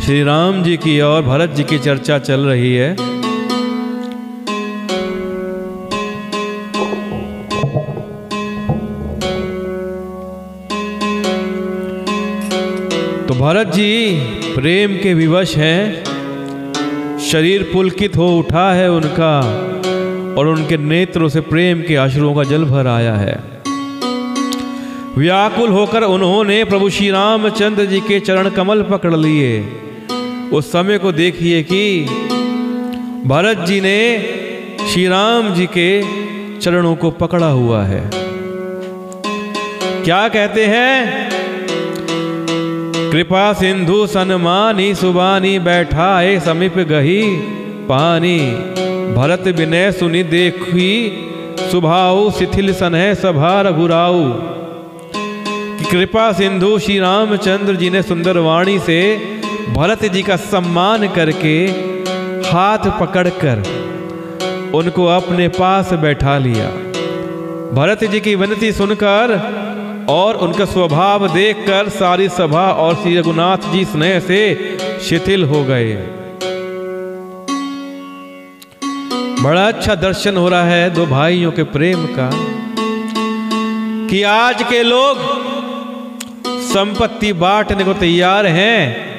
श्री राम जी की और भरत जी की चर्चा चल रही है। तो भरत जी प्रेम के विवश हैं, शरीर पुलकित हो उठा है उनका और उनके नेत्रों से प्रेम के अश्रुओं का जल भर आया है। व्याकुल होकर उन्होंने प्रभु श्री रामचंद्र जी के चरण कमल पकड़ लिए। उस समय को देखिए कि भरत जी ने श्री राम जी के चरणों को पकड़ा हुआ है। क्या कहते हैं? कृपा सिंधु सन्मानी सुबानी बैठाए समीप गही पानी, भरत विनय सुनि देखी सुभाऊ शिथिल सनह सभा रघुराऊ। कृपा सिंधु श्री रामचंद्र जी ने सुंदर वाणी से भरत जी का सम्मान करके हाथ पकड़कर उनको अपने पास बैठा लिया। भरत जी की विनती सुनकर और उनका स्वभाव देखकर सारी सभा और श्री रघुनाथ जी स्नेह से शिथिल हो गए। बड़ा अच्छा दर्शन हो रहा है दो भाइयों के प्रेम का, कि आज के लोग संपत्ति बांटने को तैयार हैं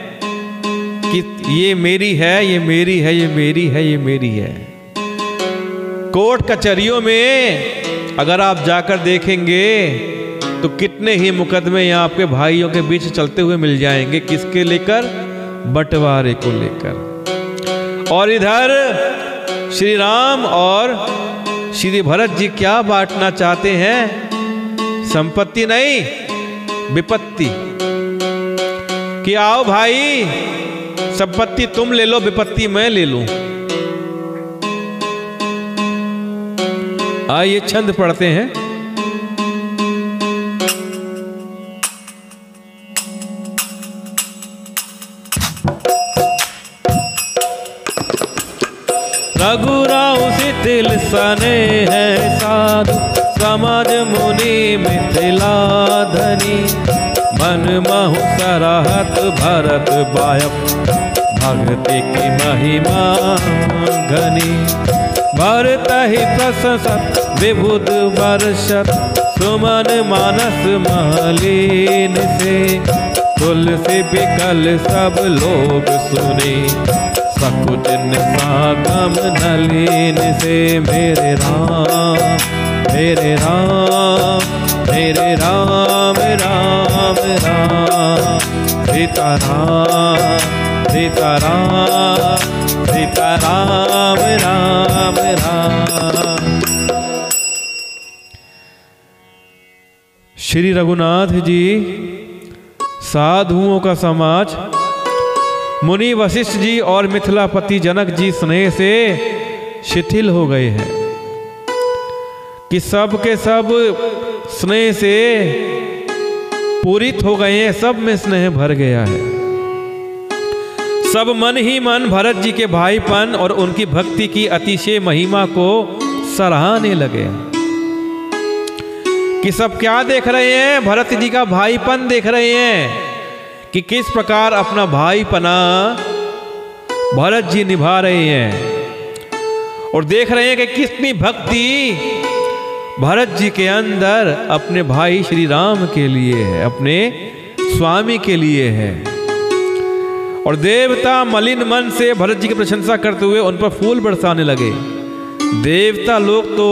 कि ये मेरी है, ये मेरी है, ये मेरी है, ये मेरी है। कोर्ट कचहरियों में अगर आप जाकर देखेंगे तो कितने ही मुकदमे यहाँ आपके भाइयों के बीच चलते हुए मिल जाएंगे। किसके लेकर? बंटवारे को लेकर। और इधर श्री राम और श्री भरत जी क्या बांटना चाहते हैं? संपत्ति नहीं, विपत्ति। कि आओ भाई, संपत्ति तुम ले लो, विपत्ति मैं ले लूं। आइए छंद पढ़ते हैं। रघुराऊ शिथिल सने है साधु, समाज मुनि मिथिला धनी। मन महु सराहत भरत बायप, भक्ति की महिमा घनी। भरत ही प्रशंसत विबुध वर्षत, सुमन मानस मलिन से। तुलसी बिकल सब लोग सुने, सकुचिन सागम नलिन से। मेरे राम मेरे राम मेरे राम राम राम, सीता राम सीता राम सीता राम राम राम। श्री रघुनाथ जी साधुओं का समाज, मुनि वशिष्ठ जी और मिथिलापति जनक जी स्नेह से शिथिल हो गए हैं कि सब के सब स्नेह से पूरित हो गए हैं। सब में स्नेह भर गया है। सब मन ही मन भरत जी के भाईपन और उनकी भक्ति की अतिशय महिमा को सराहने लगे कि सब क्या देख रहे हैं? भरत जी का भाईपन देख रहे हैं कि किस प्रकार अपना भाईपना भरत जी निभा रहे हैं, और देख रहे हैं कि कितनी भक्ति भरत जी के अंदर अपने भाई श्री राम के लिए है, अपने स्वामी के लिए है। और देवता मलिन मन से भरत जी की प्रशंसा करते हुए उन पर फूल बरसाने लगे। देवता लोग तो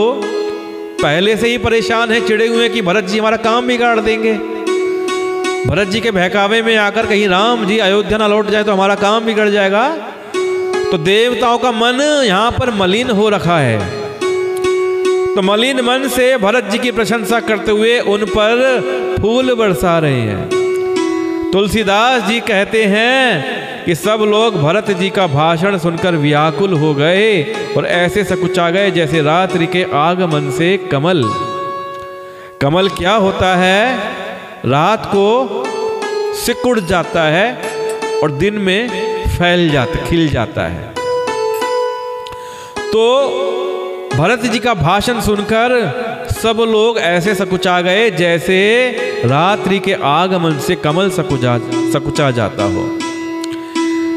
पहले से ही परेशान हैं, चिड़े हुए कि भरत जी हमारा काम बिगाड़ देंगे। भरत जी के बहकावे में आकर कहीं राम जी अयोध्या ना लौट जाए तो हमारा काम बिगड़ जाएगा। तो देवताओं का मन यहाँ पर मलिन हो रखा है। तो मलिन मन से भरत जी की प्रशंसा करते हुए उन पर फूल बरसा रहे हैं। तुलसीदास जी कहते हैं कि सब लोग भरत जी का भाषण सुनकर व्याकुल हो गए और ऐसे सकुचा गए जैसे रात्रि के आगमन से कमल। कमल क्या होता है? रात को सिकुड़ जाता है और दिन में फैल जाता, खिल जाता है। तो भरत जी का भाषण सुनकर सब लोग ऐसे सकुचा गए जैसे रात्रि के आगमन से कमल सकुचा जाता हो।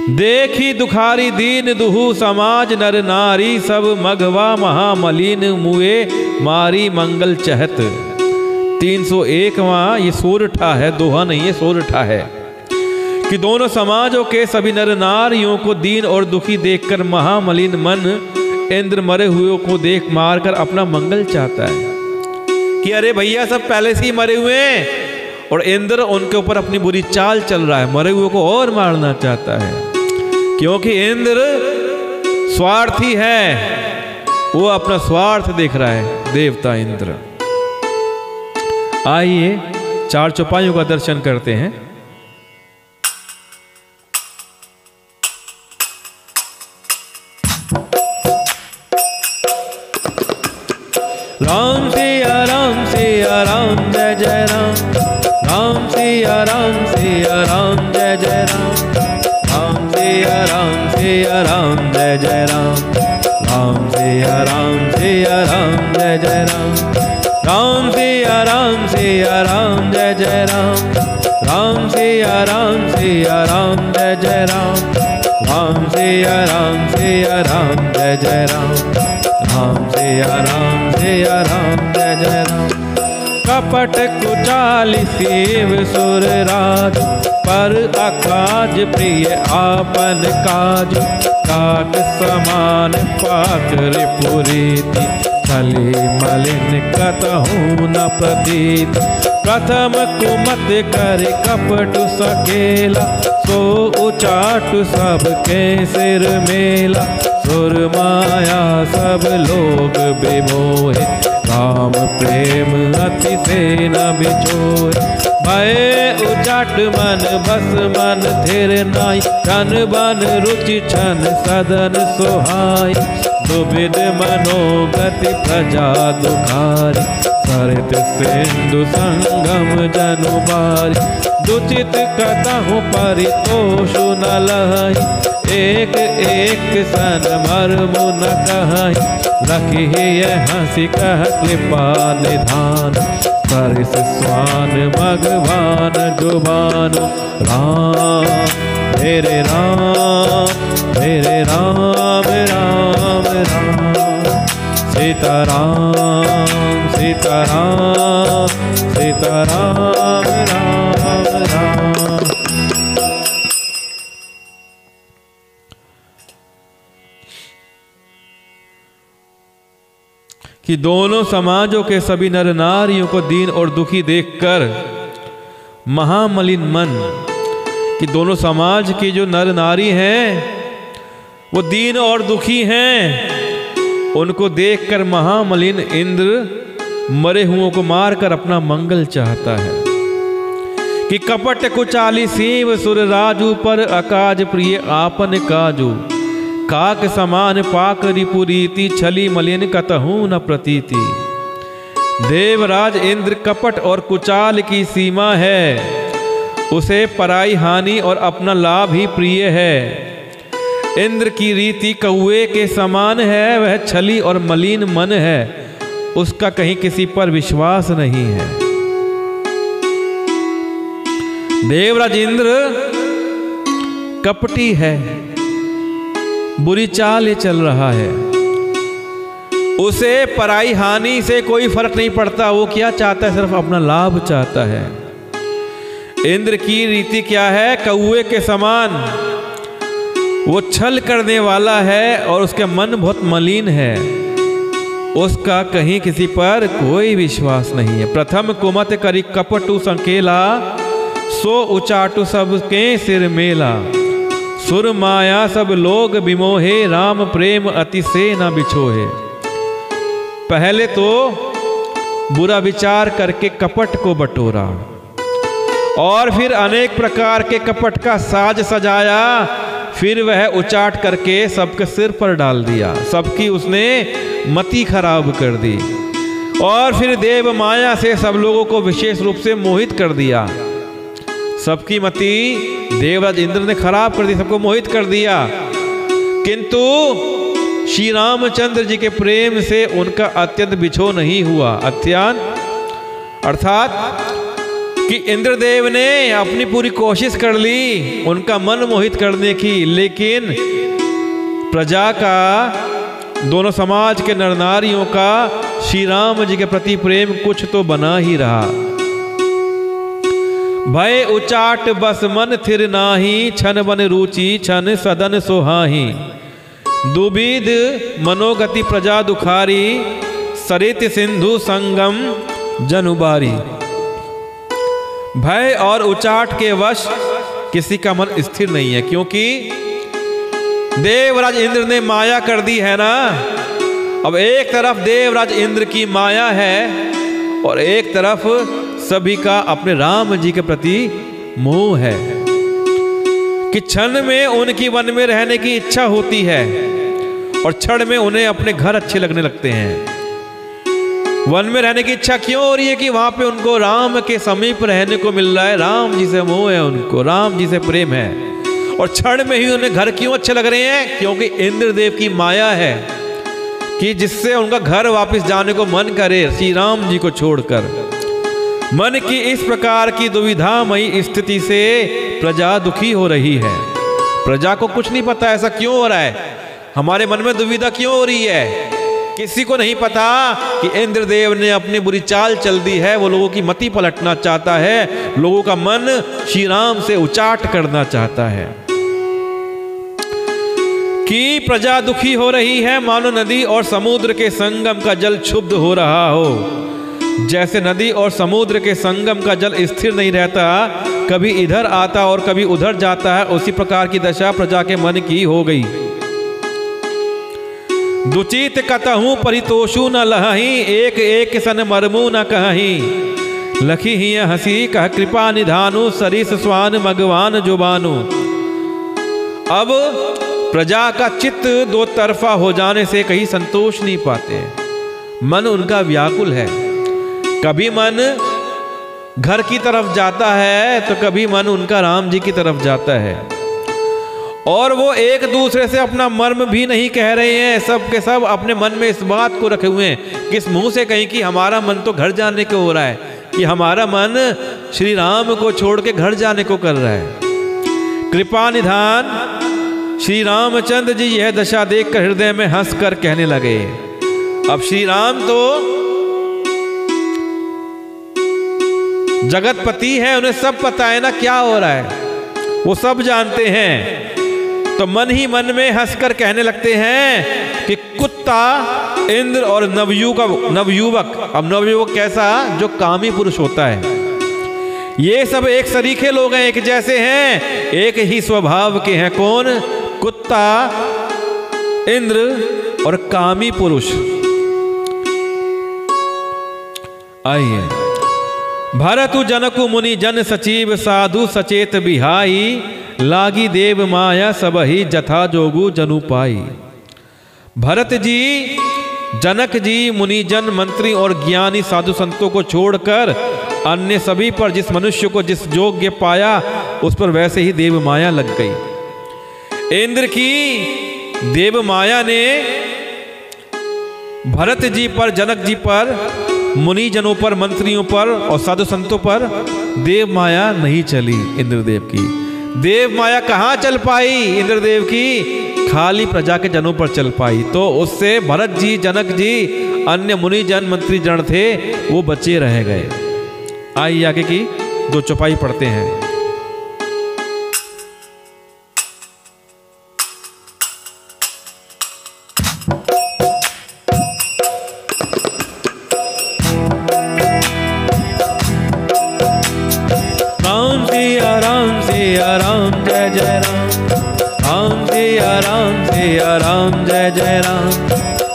देखी दुखारी दीन दुहु समाज नर नारी सब मघवा महामलिन मुए मारी मंगल चहत। 301वां ये सोरठा है, दोहा नहीं है, सोरठा है कि दोनों समाजों के सभी नर नारियों को दीन और दुखी देखकर महामलिन मन इंद्र मरे हुए को देख मार कर अपना मंगल चाहता है कि अरे भैया सब पहले से ही मरे हुए हैं, और इंद्र उनके ऊपर अपनी बुरी चाल चल रहा है, मरे हुए को और मारना चाहता है क्योंकि इंद्र स्वार्थी है, वो अपना स्वार्थ देख रहा है देवता इंद्र। आइए 4 चौपाइयों का दर्शन करते हैं। राम सिया राम सिया राम जय जय राम, राम सिया राम सिया राम जय जय राम, राम सिया राम सिया राम जय जय राम, राम सिया राम सिया राम जय जय राम, राम सिया राम सिया राम जय जय राम, राम सिया राम सिया राम जय जय राम, राम सिया राम सिया राम जय जय राम, राम सिया राम सिया राम जय जय राम। कपट कुचाली शिव सुर राज, पर अकाज प्रिय आपन काज, काक समान पाकर पुरीति, छली मलिन कतहु न प्रतीत, प्रथम कुमत कर कपट सकेला, सो उचाट सबके सिर मेला, सुर माया सब लोग विमोहे, राम प्रेम अति से न बिछोहे, भय उचाट मन बस मन थिर नाई, तन बन रुचि छन सदन सुहाई, दुविध मनोगति प्रजा दुखारी, सरित सिंधु संगम जनु बारी, दुचित कतहु परितोषु न लहई, एक एक सन मर्मु न कहई, रखिए हंसी कह कृपा निधान, सरिस स्वान भगवान जुबान, राम मेरे राम मेरे राम राम राम, सीताराम सीताराम सीताराम राम राम। कि दोनों समाजों के सभी नर नारियों को दीन और दुखी देखकर महामलिन मन, कि दोनों समाज की जो नर नारी हैं वो दीन और दुखी हैं, उनको देखकर महामलिन इंद्र मरे हुओं को मारकर अपना मंगल चाहता है। कि कपट कुचाली शिव सुर राजू, पर अकाज प्रिय आपन काजू, काक समान पाक रिपुरीति, छली मलिन कतहु न प्रतीति। देवराज इंद्र कपट और कुचाल की सीमा है, उसे पराई हानि और अपना लाभ ही प्रिय है। इंद्र की रीति कौए के समान है, वह छली और मलिन मन है, उसका कहीं किसी पर विश्वास नहीं है। देवराज इंद्र कपटी है, बुरी चाल चल रहा है, उसे पराई हानि से कोई फर्क नहीं पड़ता, वो क्या चाहता है, सिर्फ अपना लाभ चाहता है। इंद्र की रीति क्या है, कौए के समान, वो छल करने वाला है और उसके मन बहुत मलिन है, उसका कहीं किसी पर कोई विश्वास नहीं है। प्रथम कुमत करी कपटु संकेला, सो उचाटु सबके सिर मेला, सुर माया सब लोग विमोहे, राम प्रेम अति से न बिछोहे। पहले तो बुरा विचार करके कपट को बटोरा, और फिर अनेक प्रकार के कपट का साज सजाया, फिर वह उचाट करके सबके सिर पर डाल दिया, सबकी उसने मति खराब कर दी, और फिर देव माया से सब लोगों को विशेष रूप से मोहित कर दिया। सबकी मति देवराज इंद्र ने खराब कर दी, सबको मोहित कर दिया, किंतु श्री रामचंद्र जी के प्रेम से उनका अत्यंत बिछो नहीं हुआ। अत्यंत अर्थात कि इंद्रदेव ने अपनी पूरी कोशिश कर ली उनका मन मोहित करने की, लेकिन प्रजा का, दोनों समाज के नर नारियों का श्री राम जी के प्रति प्रेम कुछ तो बना ही रहा। भय उचाट बस मन थिर नाही, छन बन रुचि छन सदन सोहाही। दुबिध मनोगति प्रजा दुखारी, सरित सिंधु संगम जनुबारी। भय और उचाट के वश किसी का मन स्थिर नहीं है, क्योंकि देवराज इंद्र ने माया कर दी है ना। अब एक तरफ देवराज इंद्र की माया है और एक तरफ सभी का अपने राम जी के प्रति मोह है कि क्षण में उनकी वन में रहने की इच्छा होती है और क्षण में उन्हें अपने घर अच्छे लगने लगते हैं। वन में रहने की इच्छा क्यों हो रही है कि वहां पे उनको राम के समीप रहने को मिल रहा है, राम जी से मोह है, उनको राम जी से प्रेम है। और क्षण में ही उन्हें घर क्यों अच्छे लग रहे हैं, क्योंकि इंद्रदेव की माया है कि जिससे उनका घर वापस जाने को मन करे श्री राम जी को छोड़कर। मन की इस प्रकार की दुविधामयी स्थिति से प्रजा दुखी हो रही है। प्रजा को कुछ नहीं पता ऐसा क्यों हो रहा है, हमारे मन में दुविधा क्यों हो रही है। किसी को नहीं पता कि इंद्रदेव ने अपनी बुरी चाल चल दी है, वो लोगों की मति पलटना चाहता है, लोगों का मन श्री राम से उचाट करना चाहता है। कि प्रजा दुखी हो रही है, मानो नदी और समुद्र के संगम का जल क्षुब्ध हो रहा हो। जैसे नदी और समुद्र के संगम का जल स्थिर नहीं रहता, कभी इधर आता और कभी उधर जाता है, उसी प्रकार की दशा प्रजा के मन की हो गई। दुचित कतहूं परितोषु न लहही, एक एक सन मरमू न कहीं। लखी ही हंसी कह कृपा निधानु, सरिस स्वान मगवान जुबानु। अब प्रजा का चित्त दो तरफा हो जाने से कहीं संतोष नहीं पाते, मन उनका व्याकुल है। कभी मन घर की तरफ जाता है तो कभी मन उनका राम जी की तरफ जाता है, और वो एक दूसरे से अपना मर्म भी नहीं कह रहे हैं। सब के सब अपने मन में इस बात को रखे हुए हैं, किस मुंह से कहीं कि हमारा मन तो घर जाने को हो रहा है, कि हमारा मन श्री राम को छोड़ के घर जाने को कर रहा है। कृपा निधान श्री रामचंद्र जी यह दशा देखकर हृदय में हंसकर कहने लगे। अब श्री राम तो जगतपति है, उन्हें सब पता है ना क्या हो रहा है, वो सब जानते हैं। तो मन ही मन में हंसकर कहने लगते हैं कि कुत्ता इंद्र और नवयुवक, अब नवयुवक कैसा, जो कामी पुरुष होता है, ये सब एक सरीखे लोग हैं, एक जैसे हैं, एक ही स्वभाव के हैं। कौन? कुत्ता, इंद्र और कामी पुरुष। आइए। भरतु जनकु मुनि जन सचिव, साधु सचेत बिहाई। लागी देव माया सबही, जथा जोगु जनु पाई। भरत जी, जनक जी, मुनिजन, मंत्री और ज्ञानी साधु संतों को छोड़कर अन्य सभी पर जिस मनुष्य को जिस योग्य पाया, उस पर वैसे ही देव माया लग गई। इंद्र की देव माया ने भरत जी पर, जनक जी पर, मुनिजनों पर, मंत्रियों पर और साधु संतों पर देव माया नहीं चली। इंद्रदेव की देव माया कहाँ चल पाई? इंद्रदेव की खाली प्रजा के जनों पर चल पाई। तो उससे भरत जी, जनक जी, अन्य मुनिजन, मंत्री जन थे, वो बचे रह गए। आइए आगे की दो चौपाई पढ़ते हैं। राम जय जय राम, राम सिया राम, सिया राम जय जय राम,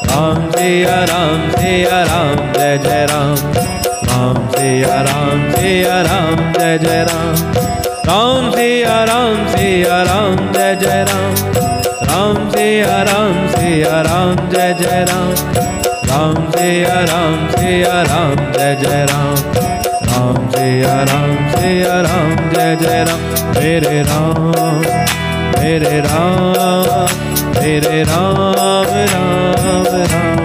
राम सिया राम, सिया राम जय जय राम, राम सिया राम, सिया राम जय जय राम, राम सिया राम, सिया राम जय जय राम, राम सिया राम, सिया राम जय जय राम, राम सिया राम, सिया राम जय जय राम, राम सिया राम, सिया राम जय जय राम। मेरे राम, मेरे राम, मेरे राम, राम राम।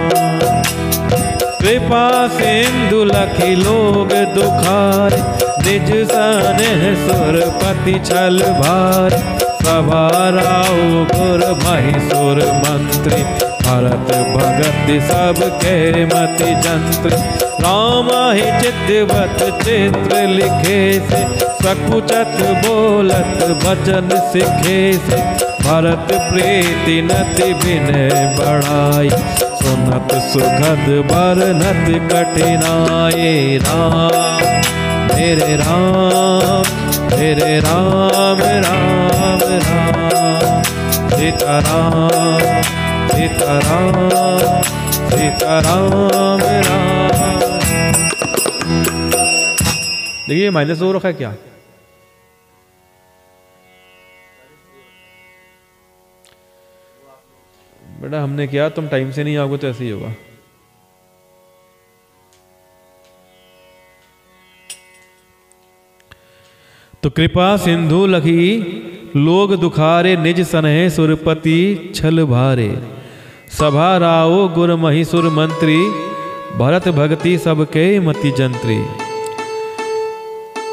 कृपा सिंधु लखी लोग दुखारे, निज सनेह सुरपति छल भार। सभा राव गुर महिसुर मंत्री, भरत भगत सब के मति जंत्री। राम ही चितवत चित्र लिखे से, सकुचत बोलत वचन सिखे से। भरत प्रीति नति विनय बढ़ाई, सुनत सुखद बरनत कठिनाई। राम मेरे राम मेरे राम राम राम। सीताराम सीताराम सीताराम राम। देखिए माइनस हो रखा है क्या? बेटा हमने किया, तुम टाइम से नहीं आओगे तो ऐसे ही होगा। तो कृपा सिंधु लखी लोग दुखारे, निज सनेह सुरपति छल भारे। सभा राव गुर महिसुर मंत्री, भरत भगति सबके मति जंत्री।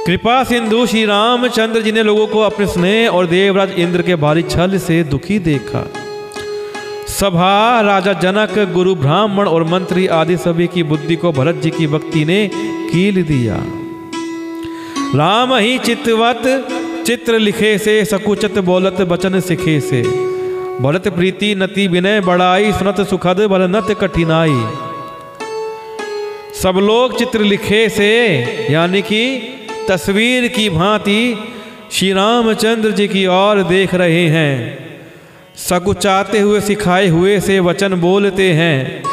कृपा सिंधु श्री रामचंद्र जी ने लोगों को अपने स्नेह और देवराज इंद्र के भारी छल से दुखी देखा। सभा राजा जनक, गुरु ब्राह्मण और मंत्री आदि सभी की बुद्धि को भरत जी की भक्ति ने कील दिया। राम ही चितवत चित्र लिखे से, सकुचत बोलत वचन सिखे से। भरत प्रीति नति विनय बढ़ाई, सुनत सुखद बरनत कठिनाई। सब लोग चित्र लिखे से यानी कि तस्वीर की भांति श्री रामचंद्र जी की ओर देख रहे हैं। सकुचाते हुए सिखाए हुए से वचन बोलते हैं।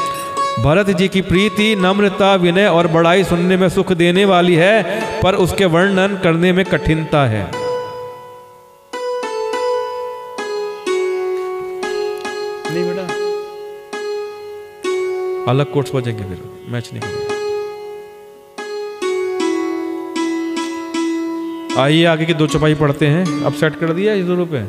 भरत जी की प्रीति नम्रता विनय और बड़ाई सुनने में सुख देने वाली है, पर उसके वर्णन करने में कठिनता है। नहीं बेटा, अलग कोट्स बजेंगे फिर मैच नहीं करेंगे। आइए आगे की दो चौपाई पढ़ते हैं। अब सेट कर दिया इस दोनों पे।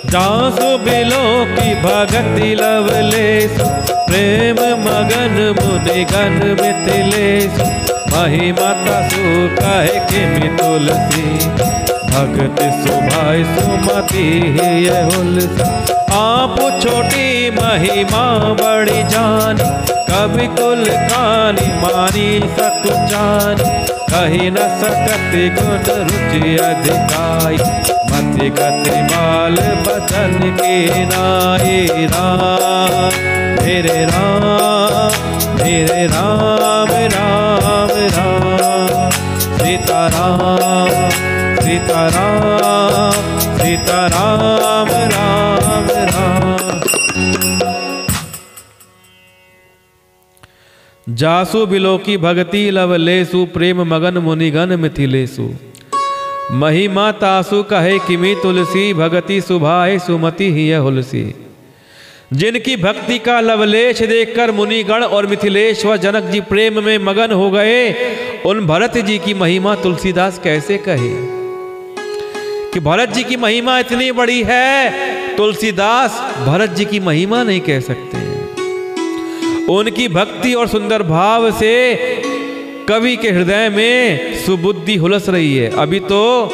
जासु बिलो की भगति लवलेस, प्रेम मगन मुनिगण मिथिलेश। महिमा सु कहे कि तुलसी, भगति सुभाय सुमति ये हुलसी। आप छोटी महिमा बड़ी जानी, कवि कुल कानी मानी सकुचानी। कही न सकति गुण रुचि अधिकाई, मति गति माल बचन के नाई। राम मेरे राम मेरे राम राम राम। सीताराम सीताराम सीताराम राम राम। जासु बिलोकी भगति लवलेसु, प्रेम मगन मुनिगण मिथिलेसु। महिमा तासु कहे किमि तुलसी, भगति सुभाए सुमति ही हुलसी। जिनकी भक्ति का लवलेश देखकर मुनिगण और मिथिलेश व जनक जी प्रेम में मगन हो गए, उन भरत जी की महिमा तुलसीदास कैसे कहे कि भरत जी की महिमा इतनी बड़ी है, तुलसीदास भरत जी की महिमा नहीं कह सकते। उनकी भक्ति और सुंदर भाव से कवि के हृदय में सुबुद्धि हुलस रही है। अभी तो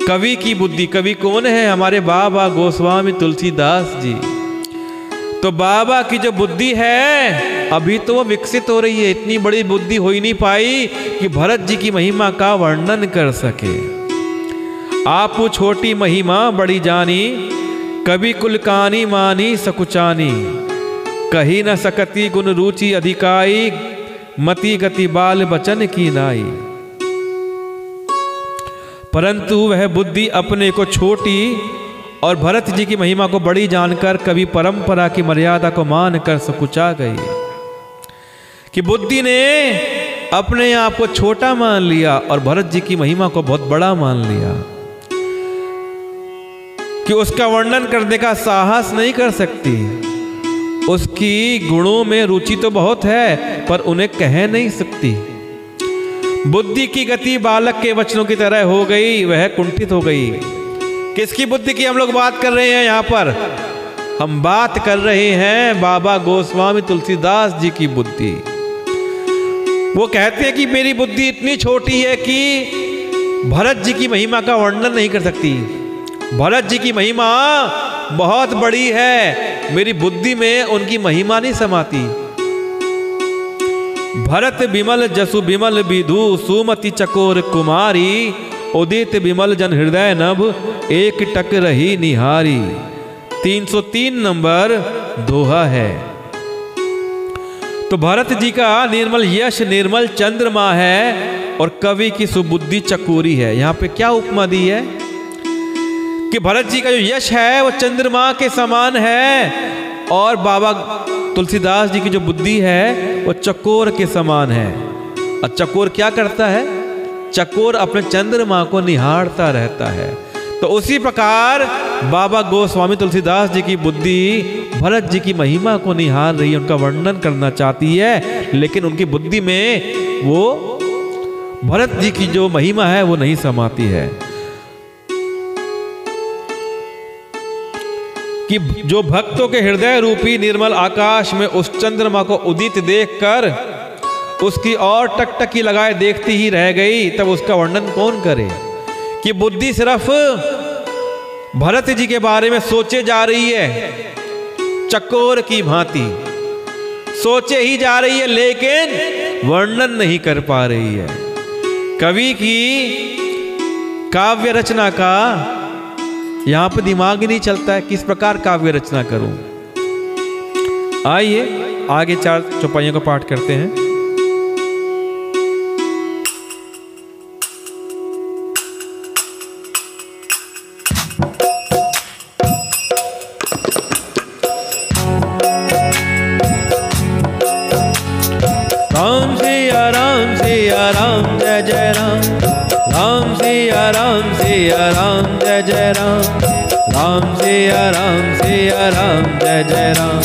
कवि की बुद्धि, कवि कौन है? हमारे बाबा गोस्वामी तुलसीदास जी। तो बाबा की जो बुद्धि है अभी तो वो विकसित हो रही है। इतनी बड़ी बुद्धि हो ही नहीं पाई कि भरत जी की महिमा का वर्णन कर सके। आप छोटी महिमा बड़ी जानी, कवि कुल कानी मानी सकुचानी। कही न सकती गुण रुचि अधिकाई, मति गति बाल बचन की नाई। परंतु वह बुद्धि अपने को छोटी और भरत जी की महिमा को बड़ी जानकर कवि परंपरा की मर्यादा को मानकर सकुचा गई कि बुद्धि ने अपने आप को छोटा मान लिया और भरत जी की महिमा को बहुत बड़ा मान लिया कि उसका वर्णन करने का साहस नहीं कर सकती। उसकी गुणों में रुचि तो बहुत है पर उन्हें कह नहीं सकती। बुद्धि की गति बालक के वचनों की तरह हो गई, वह कुंठित हो गई। किसकी बुद्धि की हम लोग बात कर रहे हैं यहाँ पर? हम बात कर रहे हैं बाबा गोस्वामी तुलसीदास जी की बुद्धि। वो कहते हैं कि मेरी बुद्धि इतनी छोटी है कि भरत जी की महिमा का वर्णन नहीं कर सकती। भरत जी की महिमा बहुत बड़ी है, मेरी बुद्धि में उनकी महिमा नहीं समाती। भरत बिमल जसु बिमल विधु सुमति चकोर कुमारी, उदित बिमल जन हृदय नभ एक टक रही निहारी। 303 नंबर दोहा है। तो भरत जी का निर्मल यश निर्मल चंद्रमा है और कवि की सुबुद्धि चकोरी है। यहाँ पे क्या उपमा दी है कि भरत जी का जो यश है वो चंद्रमा के समान है और बाबा तुलसीदास जी की जो बुद्धि है वो चकोर के समान है। और चकोर क्या करता है? चकोर अपने चंद्रमा को निहारता रहता है। तो उसी प्रकार बाबा गोस्वामी तुलसीदास जी की बुद्धि भरत जी की महिमा को निहार रही है, उनका वर्णन करना चाहती है, लेकिन उनकी बुद्धि में वो भरत जी की जो महिमा है वो नहीं समाती है। कि जो भक्तों के हृदय रूपी निर्मल आकाश में उस चंद्रमा को उदित देखकर उसकी और टकटकी लगाए देखती ही रह गई, तब उसका वर्णन कौन करे? कि बुद्धि सिर्फ भरत जी के बारे में सोचे जा रही है, चकोर की भांति सोचे ही जा रही है, लेकिन वर्णन नहीं कर पा रही है। कवि की काव्य रचना का यहां पे दिमाग ही नहीं चलता है, किस प्रकार काव्य रचना करूं। आइए आगे 4 चौपाइयों का पाठ करते हैं। राम सिया राम सिया राम जय जय राम, राम सिया राम सिया राम जय जय राम, राम सिया राम सिया राम जय जय राम,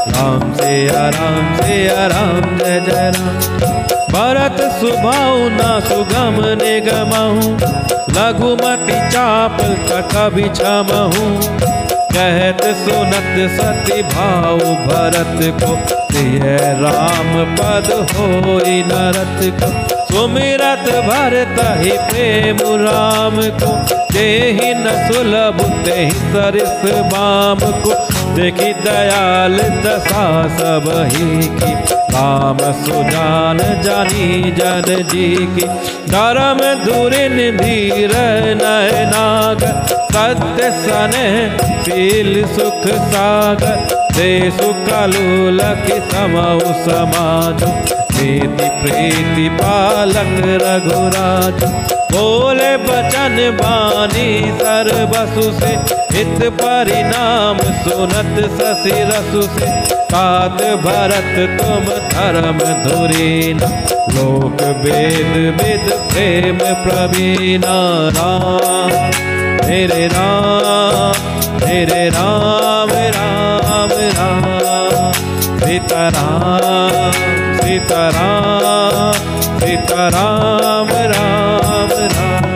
राम सिया राम सिया राम जय जय राम। भरत सुभाऊ ना सुगम निगमहु, लघुमति चापल कभी क्षमहु, कहत सुनत सति भाव भरत को, प्रिय राम पद होई नरत को, सुमिरत भरत ही प्रेम राम को, देहि न सुलभ तेहि सरिस बाम को, देखी दयाल दशा सब ही की, राम सुजान जानी जन जी की, धर्म धुरिन धीर नयनाग, सत्य सने शील सुख सागर, देशु कलुलक समऊ समाज, प्रीति प्रीति पालक रघुराज, बोले बचन बानी सर्वसु से, हित परिणाम सुनत शशि रसु से, तात भरत तुम धर्म धुरीना, लोक वेद विद प्रेम प्रवीणा। राम मेरे राम मेरे राम राम राम, सीताराम सीताराम सीताराम राम राम।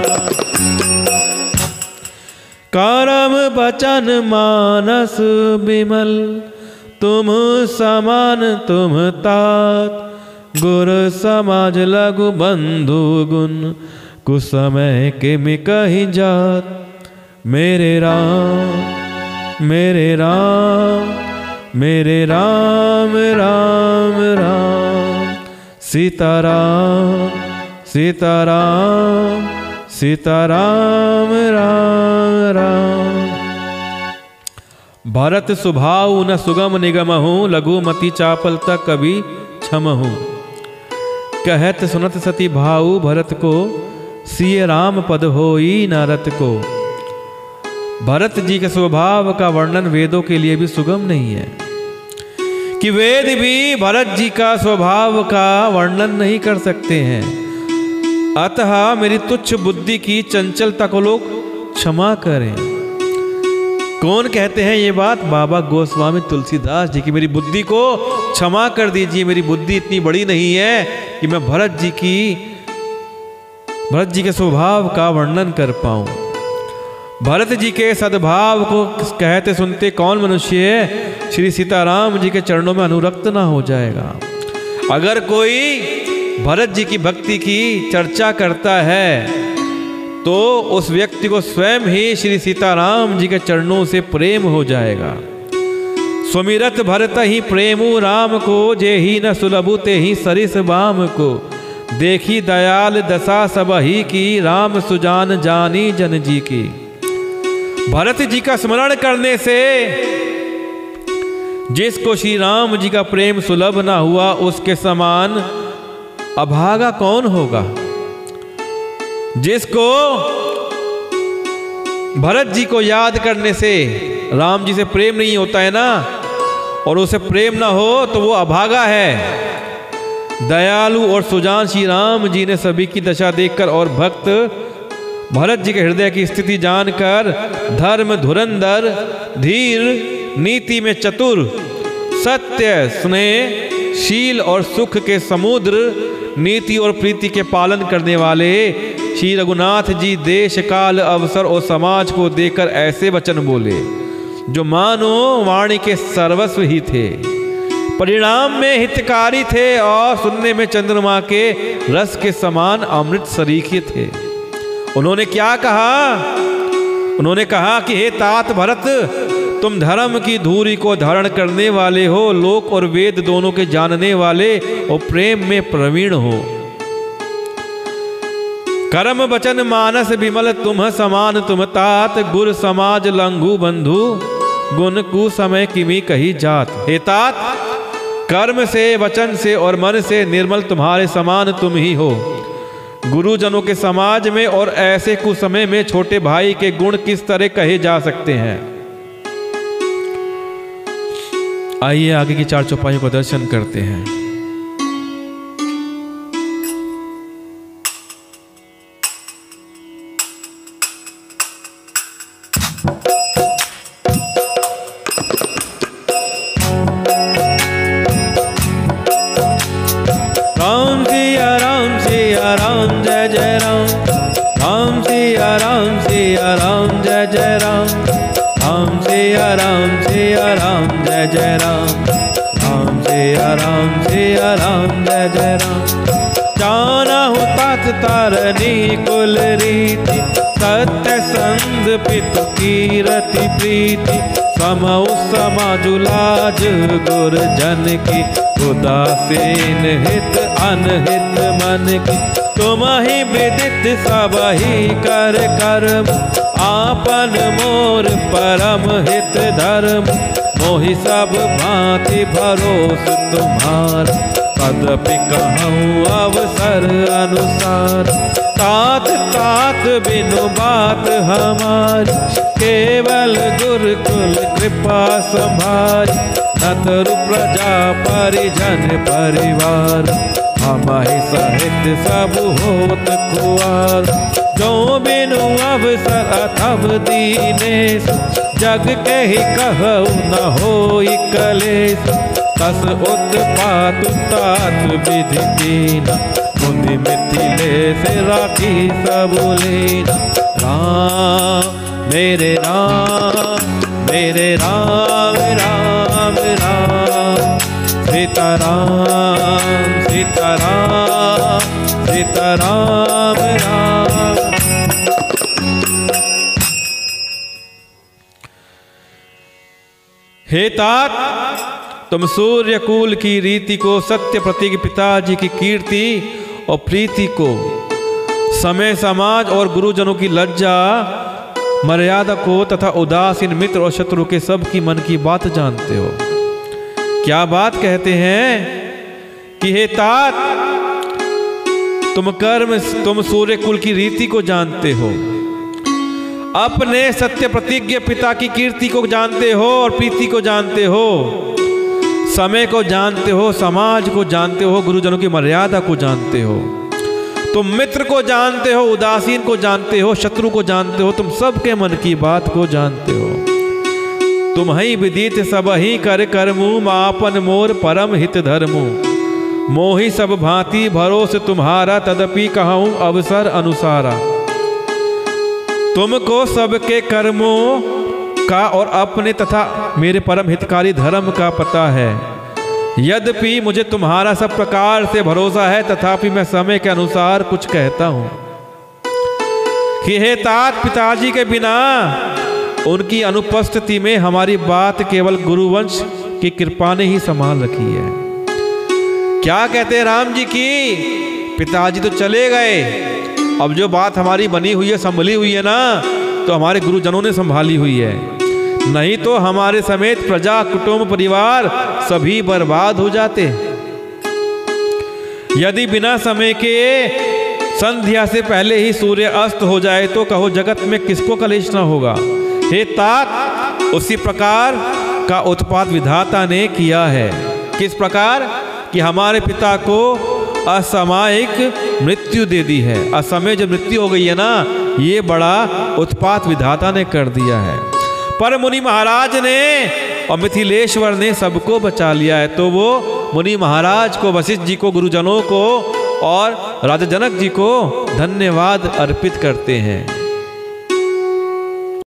करम बचन मानस विमल, तुम समान तुम तात, गुर समाज लघु बंधु गुण, कुसमय के में कहीं जात। मेरे राम मेरे राम मेरे राम राम राम, सीताराम सीताराम सीताराम राम राम। भरत सुभाऊ न सुगम निगमहु, लघुमति चापल तक कभी क्षमहु, कहत सुनत सती भाऊ भरत को, सिय राम पद होई नारत को। भरत जी के स्वभाव का वर्णन वेदों के लिए भी सुगम नहीं है, कि वेद भी भरत जी का स्वभाव का वर्णन नहीं कर सकते हैं। अतः मेरी तुच्छ बुद्धि की चंचलता को लोग क्षमा करें। कौन कहते हैं ये बात? बाबा गोस्वामी तुलसीदास जी की, मेरी बुद्धि को क्षमा कर दीजिए, मेरी बुद्धि इतनी बड़ी नहीं है कि मैं भरत जी की भरत जी के स्वभाव का वर्णन कर पाऊं। भरत जी के सद्भाव को कहते सुनते कौन मनुष्य श्री सीताराम जी के चरणों में अनुरक्त ना हो जाएगा। अगर कोई भरत जी की भक्ति की चर्चा करता है तो उस व्यक्ति को स्वयं ही श्री सीताराम जी के चरणों से प्रेम हो जाएगा। सुमिरत भरत ही प्रेमु राम को, जे ही न सुलभु ते ही सरिस बाम को। देखी दयाल दशा सब ही की, राम सुजान जानी जन जी की। भरत जी का स्मरण करने से जिसको श्री राम जी का प्रेम सुलभ ना हुआ, उसके समान अभागा कौन होगा। जिसको भरत जी को याद करने से राम जी से प्रेम नहीं होता है ना, और उसे प्रेम ना हो तो वो अभागा है। दयालु और सुजान श्री राम जी ने सभी की दशा देखकर और भक्त भरत जी के हृदय की स्थिति जानकर धर्म धुरंधर, धीर, नीति में चतुर, सत्य, स्नेह, शील और सुख के समुद्र, नीति और प्रीति के पालन करने वाले श्री रघुनाथ जी देश काल अवसर और समाज को देकर ऐसे वचन बोले जो मानो वाणी के सर्वस्व ही थे, परिणाम में हितकारी थे और सुनने में चंद्रमा के रस के समान अमृत सरीखे थे। उन्होंने क्या कहा? उन्होंने कहा कि हे तात भरत, तुम धर्म की धूरी को धारण करने वाले हो, लोक और वेद दोनों के जानने वाले और प्रेम में प्रवीण हो। कर्म वचन मानस विमल तुम समान, तुम तात गुर समाज लंघु बंधु, गुण कु समय किमी कही जात। हे तात, कर्म से, वचन से और मन से निर्मल तुम्हारे समान तुम ही हो। गुरुजनों के समाज में और ऐसे कुसमय में छोटे भाई के गुण किस तरह कहे जा सकते हैं। आइए आगे की 4 चौपाइयों का दर्शन करते हैं। राम जय जय राम, राम सिया राम सिया राम जय जय राम, राम सिया राम सिया राम जय जय राम, राम सिया राम सिया राम जय जय राम। जाना हो तात तारनी कुल रीति, सत्य संग पितु कीरति प्रीति, समऊ समाजुलाज गुर जन की, उदासीन हित अनहित मन की। तुम ही विदित सब ही कर कर्म, आपन मोर परम हित धर्म, मोहि सब भांति भरोस तुम्हार, तदपि कहूँ अवसर अनुसार। तात तात बिनु बात हमारी, केवल गुरुकुल कृपा संभारी, नतरु प्रजा परिजन परिवार, हमारे सहित सब होत खुआर। जो बिनु अवसर अथव दीनेश, जग के ही कहु न होई कलेश। तस उत्पात तात विधि कीना, मुनि मिथिले से राखी सब लीना। राम मेरे राम मेरे राम राम राम, सीताराम सीताराम सीताराम राम। हे तात, तुम सूर्य कुल की रीति को, सत्य प्रतीक पिताजी की कीर्ति और प्रीति को, समय समाज और गुरुजनों की लज्जा मर्यादा को तथा उदासीन मित्र और शत्रु के सब की मन की बात जानते हो। क्या बात कहते हैं कि हे तात, तुम सूर्य कुल की रीति को जानते हो, अपने सत्य प्रतिज्ञ पिता की कीर्ति को जानते हो और प्रीति को जानते हो, समय को जानते हो, समाज को जानते हो, गुरुजनों की मर्यादा को जानते हो। तुम मित्र को जानते हो, उदासीन को जानते हो, शत्रु को जानते हो, तुम सबके मन की बात को जानते हो। तुम ही विदित सब ही कर कर्मु, आपन मोर परम हित धर्मु, मोहि सब भांति भरोस तुम्हारा, तदपि कहूँ अवसर अनुसारा। तुमको सबके कर्मों का और अपने तथा मेरे परम हितकारी धर्म का पता है। यद्यपि मुझे तुम्हारा सब प्रकार से भरोसा है, तथापि मैं समय के अनुसार कुछ कहता हूँ कि हे तात, पिताजी के बिना उनकी अनुपस्थिति में हमारी बात केवल गुरुवंश की कृपा ने ही संभाल रखी है। क्या कहते हैं राम जी की, पिताजी तो चले गए, अब जो बात हमारी बनी हुई है, संभली हुई है ना, तो हमारे गुरुजनों ने संभाली हुई है, नहीं तो हमारे समेत प्रजा कुटुंब परिवार सभी बर्बाद हो जाते। यदि बिना समय के संध्या से पहले ही सूर्य अस्त हो जाए तो कहो जगत में किसको कलेश न होगा। हे तात, उसी प्रकार का उत्पात विधाता ने किया है। किस प्रकार कि हमारे पिता को असामयिक मृत्यु दे दी है। असमय जब मृत्यु हो गई है ना, ये बड़ा उत्पात विधाता ने कर दिया है। पर मुनि महाराज ने और मिथिलेश्वर ने सबको बचा लिया है। तो वो मुनि महाराज को, वशिष्ठ जी को, गुरुजनों को और राजा जनक जी को धन्यवाद अर्पित करते हैं।